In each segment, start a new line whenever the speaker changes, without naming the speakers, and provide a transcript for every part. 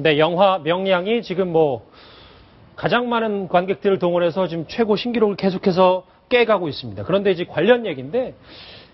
네, 영화 명량이 지금 뭐 가장 많은 관객들을 동원해서 지금 최고 신기록을 계속해서 깨가고 있습니다. 그런데 이제 관련 얘기인데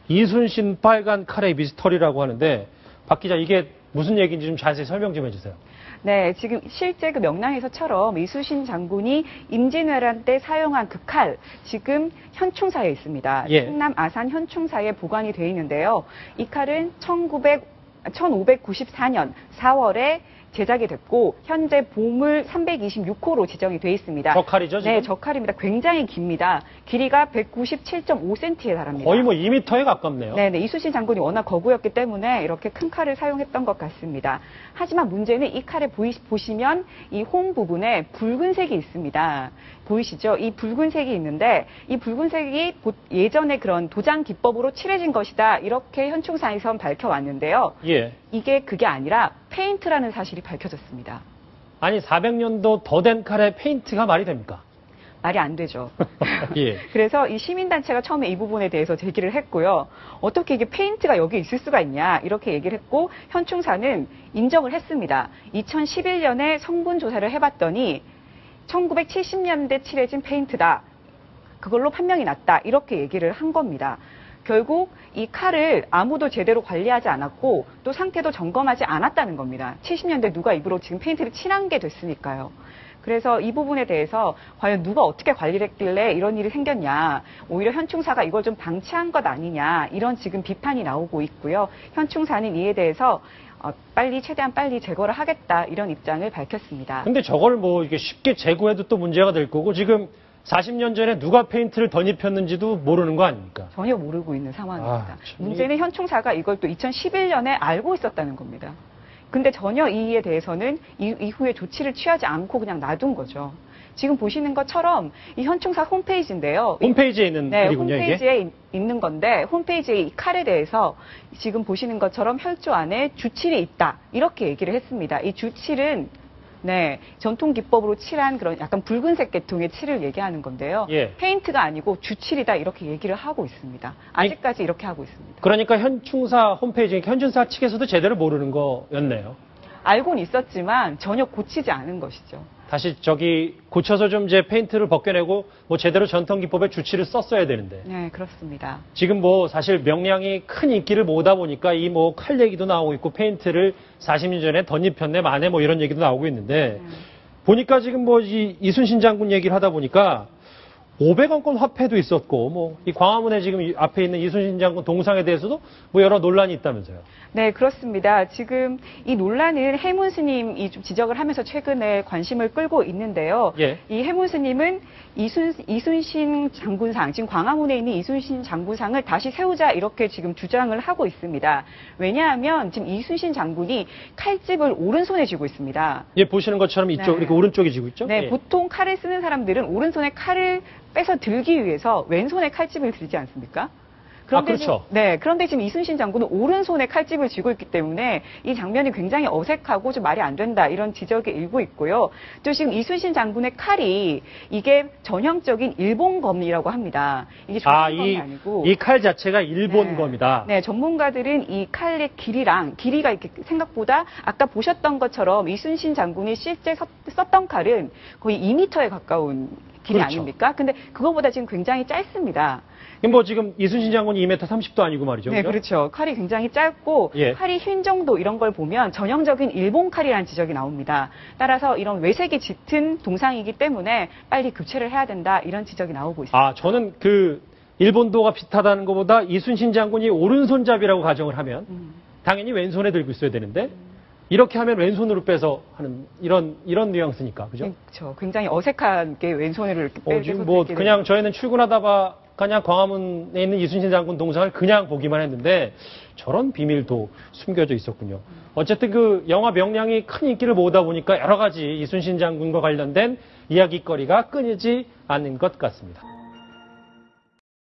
이순신 빨간 칼의 미스터리라고 하는데 박 기자 이게 무슨 얘기인지 좀 자세히 설명 좀 해주세요.
네, 지금 실제 그 명량에서처럼 이순신 장군이 임진왜란 때 사용한 그 칼, 지금 현충사에 있습니다.
예.
충남 아산 현충사에 보관이 되어 있는데요. 이 칼은 1594년 4월에 제작이 됐고 현재 보물 326호로 지정이 되어 있습니다.
저 칼이죠, 지금?
네, 저 칼입니다. 굉장히 깁니다. 길이가 197.5cm에 달합니다.
거의 뭐 2m에 가깝네요.
네, 이순신 장군이 워낙 거구였기 때문에 이렇게 큰 칼을 사용했던 것 같습니다. 하지만 문제는 이 칼에 보시면 이 홈 부분에 붉은색이 있습니다. 보이시죠? 이 붉은색이 있는데 이 붉은색이 예전에 그런 도장 기법으로 칠해진 것이다. 이렇게 현충사에선 밝혀왔는데요.
예.
이게 그게 아니라 페인트라는 사실이 밝혀졌습니다.
아니 400년도 더 된 칼에 페인트가 말이 됩니까?
말이 안 되죠.
예.
그래서 이 시민단체가 처음에 이 부분에 대해서 제기를 했고요. 어떻게 이게 페인트가 여기 있을 수가 있냐 이렇게 얘기를 했고 현충사는 인정을 했습니다. 2011년에 성분 조사를 해봤더니 1970년대 칠해진 페인트다. 그걸로 판명이 났다. 이렇게 얘기를 한 겁니다. 결국 이 칼을 아무도 제대로 관리하지 않았고 또 상태도 점검하지 않았다는 겁니다. 70년대 누가 입으로 지금 페인트를 칠한 게 됐으니까요. 그래서 이 부분에 대해서 과연 누가 어떻게 관리를 했길래 이런 일이 생겼냐. 오히려 현충사가 이걸 좀 방치한 것 아니냐. 이런 지금 비판이 나오고 있고요. 현충사는 이에 대해서 최대한 빨리 제거를 하겠다. 이런 입장을 밝혔습니다.
근데 저걸 뭐 이게 쉽게 제거해도 또 문제가 될 거고 지금 40년 전에 누가 페인트를 덧입혔는지도 모르는 거 아닙니까?
전혀 모르고 있는 상황입니다.
참,
문제는 현충사가 이걸 또 2011년에 알고 있었다는 겁니다. 근데 전혀 이에 대해서는 이후에 조치를 취하지 않고 그냥 놔둔 거죠. 지금 보시는 것처럼 이 현충사 홈페이지인데요.
홈페이지에 있는
네,
글이군요,
홈페이지에
이게?
있는 건데 홈페이지에 이 칼에 대해서 지금 보시는 것처럼 혈조 안에 주칠이 있다. 이렇게 얘기를 했습니다. 이 주칠은 네, 전통 기법으로 칠한 그런 약간 붉은색 계통의 칠을 얘기하는 건데요.
예.
페인트가 아니고 주칠이다 이렇게 얘기를 하고 있습니다. 아직까지 이렇게 하고 있습니다.
그러니까 현충사 홈페이지, 현충사 측에서도 제대로 모르는 거였네요.
알고는 있었지만 전혀 고치지 않은 것이죠.
다시 저기 고쳐서 좀 이제 페인트를 벗겨내고 뭐 제대로 전통 기법의 주치를 썼어야 되는데.
네, 그렇습니다.
지금 뭐 사실 명량이 큰 인기를 모으다 보니까 이 뭐 칼 얘기도 나오고 있고 페인트를 40년 전에 덧입혔네 마네 뭐 이런 얘기도 나오고 있는데 보니까 지금 뭐 이순신 장군 얘기를 하다 보니까 500원권 화폐도 있었고 뭐 이 광화문에 지금 앞에 있는 이순신 장군 동상에 대해서도 뭐 여러 논란이 있다면서요.
네, 그렇습니다. 지금 이 논란은 해문 스님이 좀 지적을 하면서 최근에 관심을 끌고 있는데요.
예.
이 해문 스님은 이순신 장군상, 지금 광화문에 있는 이순신 장군상을 다시 세우자 이렇게 지금 주장을 하고 있습니다. 왜냐하면 지금 이순신 장군이 칼집을 오른손에 쥐고 있습니다.
예, 보시는 것처럼 이쪽
네.
이렇게 오른쪽에 쥐고 있죠?
네,
예.
보통 칼을 쓰는 사람들은 오른손에 칼을 빼서 들기 위해서 왼손에 칼집을 들지 않습니까?
그렇죠.
그런데 지금 이순신 장군은 오른손에 칼집을 쥐고 있기 때문에 이 장면이 굉장히 어색하고 좀 말이 안 된다 이런 지적이 일고 있고요. 또 지금 이순신 장군의 칼이 이게 전형적인 일본검이라고 합니다. 이게 조선검이 아니고
이 칼 자체가 일본검이다.
네, 전문가들은 이 칼의 길이가 이렇게 생각보다 아까 보셨던 것처럼 이순신 장군이 실제 썼던 칼은 거의 2m에 가까운 길이
그렇죠.
아닙니까? 근데 그거보다 지금 굉장히 짧습니다.
뭐 지금 이순신 장군이 2m 30도 아니고 말이죠.
네, 그렇죠. 칼이 굉장히 짧고
예.
칼이 흰 정도 이런 걸 보면 전형적인 일본 칼이라는 지적이 나옵니다. 따라서 이런 외색이 짙은 동상이기 때문에 빨리 교체를 해야 된다 이런 지적이 나오고 있습니다.
아, 저는 그 일본도가 비슷하다는 것보다 이순신 장군이 오른손잡이라고 가정을 하면 당연히 왼손에 들고 있어야 되는데 이렇게 하면 왼손으로 빼서 하는 이런 뉘앙스니까, 그죠?
그렇죠. 굉장히 어색하게 왼손으로 이렇게 빼서
지금 뭐 그냥 저희는 출근하다가 그냥 광화문에 있는 이순신 장군 동상을 그냥 보기만 했는데 저런 비밀도 숨겨져 있었군요. 어쨌든 그 영화 명량이 큰 인기를 모으다 보니까 여러 가지 이순신 장군과 관련된 이야기거리가 끊이지 않는 것 같습니다.